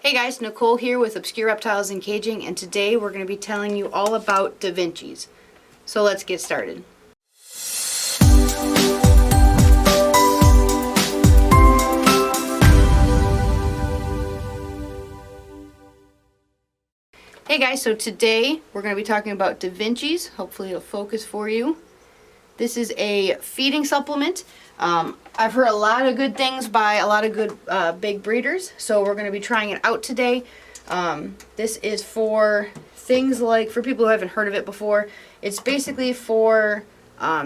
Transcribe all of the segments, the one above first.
Hey guys, Nicole here with Obscure Reptiles and Caging, and today we're going to be telling you all about Da Vinci's. So let's get started. Hey guys, so today we're going to be talking about Da Vinci's. Hopefully it'll focus for you. This is a feeding supplement. I've heard a lot of good things by a lot of good big breeders, so we're going to be trying it out today. This is for things like, for people who haven't heard of it before, it's basically for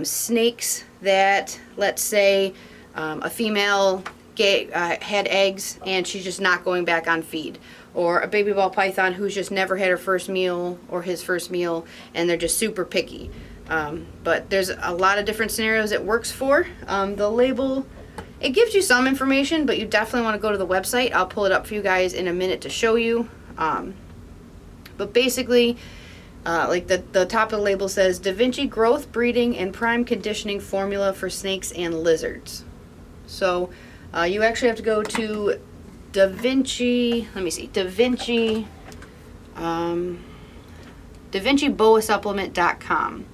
snakes that, let's say, a female had eggs and she's just not going back on feed. Or a baby ball python who's just never had her first meal or his first meal and they're just super picky. But there's a lot of different scenarios it works for. The label, it gives you some information, but you definitely want to go to the website. I'll pull it up for you guys in a minute to show you. But basically, like the top of the label says, Da Vinci Growth, Breeding, and Prime Conditioning Formula for Snakes and Lizards. So you actually have to go to Da Vinci, let me see, DaVinciBoaSupplement.com.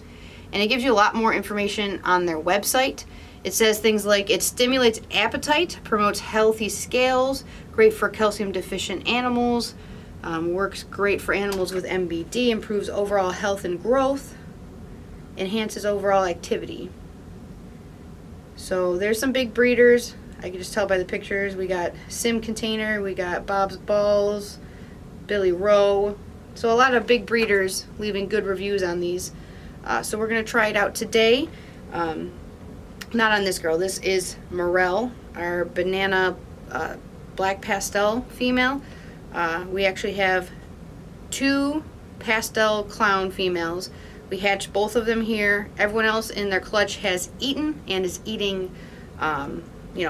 And it gives you a lot more information on their website. It says things like it stimulates appetite, promotes healthy scales, great for calcium deficient animals, works great for animals with MBD, improves overall health and growth, enhances overall activity. So there's some big breeders. I can just tell by the pictures. We got Sim Container, we got Bob's Balls, Billy Rowe. So a lot of big breeders leaving good reviews on these. So we're going to try it out today. Not on this girl. This is Morel, our banana black pastel female. We actually have two pastel clown females. We hatched both of them here. Everyone else in their clutch has eaten and is eating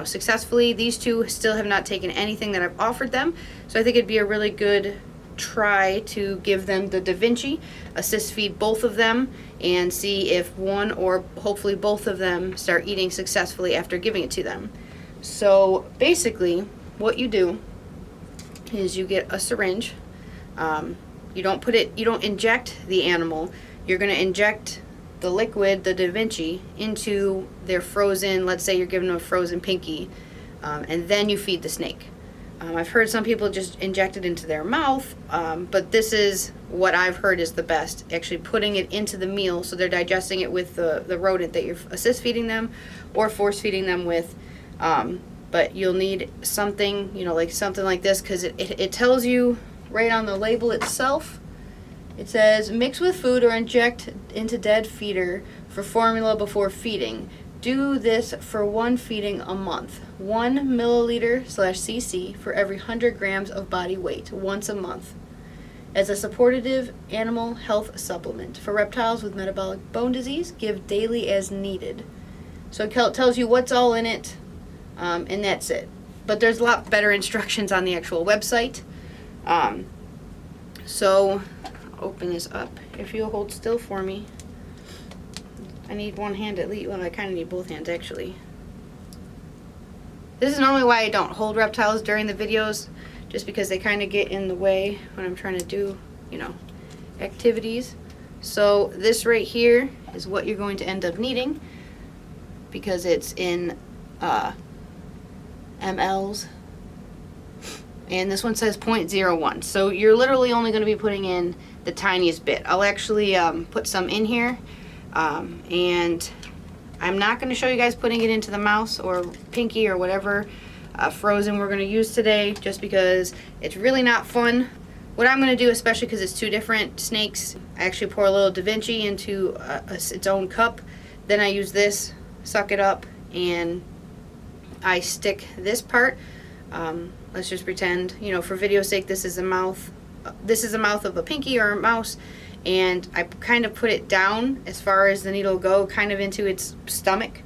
successfully. These two still have not taken anything that I've offered them. So I think it'd be a really good try to give them the Da Vinci, assist feed both of them, and see if one or hopefully both of them start eating successfully after giving it to them. So basically what you do is you get a syringe. You don't inject the animal. You're going to inject the liquid, the Da Vinci, into their frozen, let's say you're giving them a frozen pinky, and then you feed the snake. I've heard some people just inject it into their mouth, but this is what I've heard is the best, actually putting it into the meal so they're digesting it with the rodent that you're assist feeding them or force feeding them with. But you'll need something, like something like this, because it tells you right on the label itself. It says, mix with food or inject into dead feeder for formula before feeding. Do this for one feeding a month. 1 milliliter/cc for every 100 grams of body weight once a month. As a supportive animal health supplement. For reptiles with metabolic bone disease, give daily as needed. So it tells you what's all in it, and that's it. But there's a lot better instructions on the actual website. So I'll open this up. If you'll hold still for me. I need one hand at least. Well, I kind of need both hands actually. This is normally why I don't hold reptiles during the videos, just because they kind of get in the way when I'm trying to do, activities. So this right here is what you're going to end up needing, because it's in mLs. And this one says 0.01. So you're literally only going to be putting in the tiniest bit. I'll actually put some in here. And I'm not going to show you guys putting it into the mouse or pinky or whatever frozen we're going to use today, just because it's really not fun. What I'm going to do, especially because it's two different snakes, I actually pour a little Da Vinci into its own cup. Then I use this, suck it up, and I stick this part. Let's just pretend, for video's sake, this is a mouth. This is the mouth of a pinky or a mouse. And I kind of put it down as far as the needle will go, kind of into its stomach.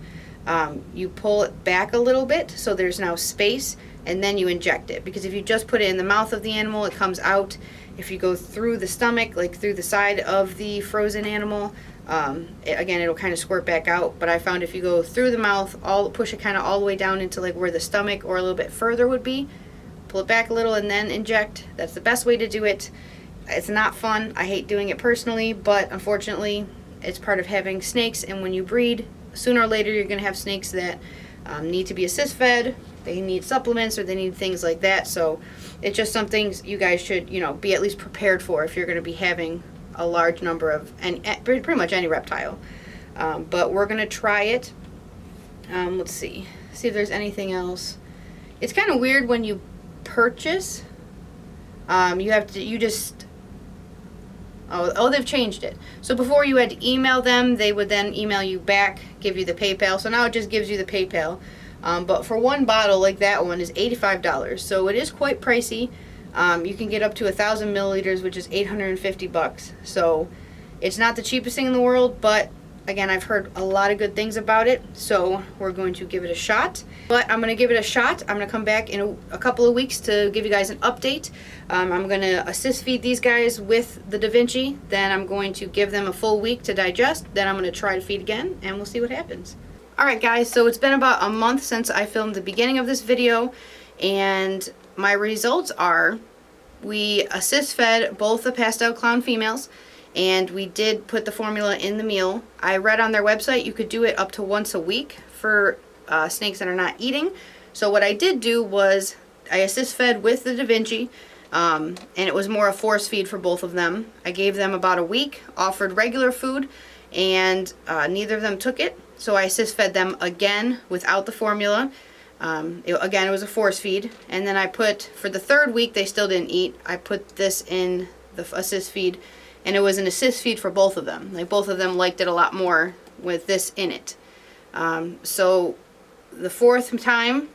You pull it back a little bit so there's now space, and then you inject it. Because if you just put it in the mouth of the animal, it comes out. If you go through the stomach, like through the side of the frozen animal, again, it'll kind of squirt back out. But I found if you go through the mouth, push it kind of all the way down into like where the stomach or a little bit further would be, pull it back a little and then inject. That's the best way to do it. It's not fun. I hate doing it personally, but unfortunately it's part of having snakes, and when you breed, sooner or later you're going to have snakes that need to be assist fed, they need supplements, or they need things like that. So it's just something you guys should, you know, be at least prepared for if you're going to be having a large number of, and pretty much any reptile. But we're going to try it. Let's see if there's anything else. It's kind of weird when you purchase. You just they've changed it. So before you had to email them, they would then email you back, give you the PayPal. So now it just gives you the PayPal. But for one bottle like that one is $85. So it is quite pricey. You can get up to 1,000 milliliters, which is $850. So it's not the cheapest thing in the world, but again, I've heard a lot of good things about it, so we're going to give it a shot. But I'm going to give it a shot. I'm going to come back in a couple of weeks to give you guys an update. I'm going to assist feed these guys with the Da Vinci. Then I'm going to give them a full week to digest. Then I'm going to try to feed again, and we'll see what happens. Alright guys, so it's been about a month since I filmed the beginning of this video, and my results are we assist fed both the pastel clown females, and we did put the formula in the meal. I read on their website you could do it up to once a week for snakes that are not eating. So what I did do was I assist fed with the Da Vinci, and it was more a force feed for both of them. I gave them about a week, offered regular food, and neither of them took it. So I assist fed them again without the formula. Again, it was a force feed. And then I put, for the third week, they still didn't eat. I put this in the assist feed, and it was an assist feed for both of them. Like, both of them liked it a lot more with this in it. So the fourth time,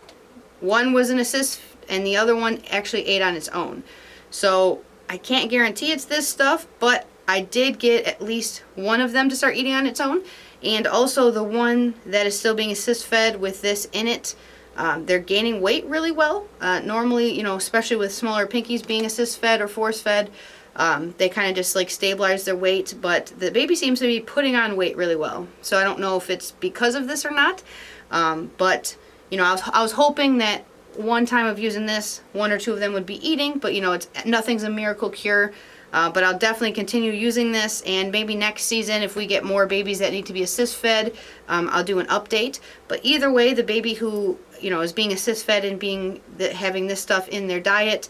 one was an assist and the other one actually ate on its own. So I can't guarantee it's this stuff, but I did get at least one of them to start eating on its own. And also the one that is still being assist fed with this in it, they're gaining weight really well. Normally, you know, especially with smaller pinkies being assist fed or force fed, they kind of just like stabilize their weight, but the baby seems to be putting on weight really well. So I don't know if it's because of this or not, but you know, I was hoping that one time of using this, one or two of them would be eating, but you know, nothing's a miracle cure. But I'll definitely continue using this, and maybe next season if we get more babies that need to be assist fed, I'll do an update. But either way, the baby who, you know, is being assist fed and having this stuff in their diet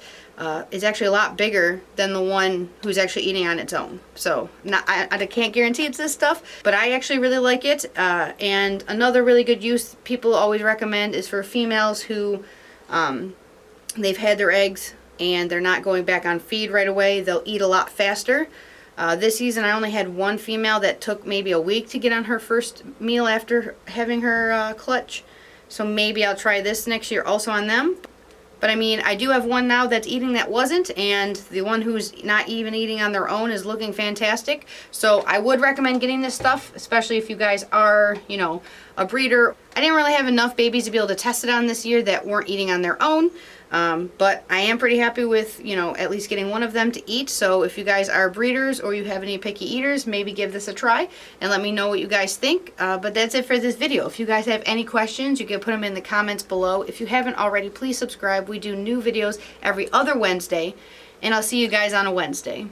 is actually a lot bigger than the one who's actually eating on its own. So I can't guarantee it's this stuff, but I actually really like it. And another really good use people always recommend is for females who they've had their eggs and they're not going back on feed right away. They'll eat a lot faster. This season I only had one female that took maybe a week to get on her first meal after having her clutch. So maybe I'll try this next year also on them. But I mean, I do have one now that's eating that wasn't, and the one who's not even eating on their own is looking fantastic. So I would recommend getting this stuff, especially if you guys are, you know, a breeder. I didn't really have enough babies to be able to test it on this year that weren't eating on their own. But I am pretty happy with, you know, at least getting one of them to eat. So if you guys are breeders or you have any picky eaters, maybe give this a try and let me know what you guys think. But that's it for this video. If you guys have any questions, you can put them in the comments below. If you haven't already, please subscribe. We do new videos every other Wednesday, and I'll see you guys on a Wednesday.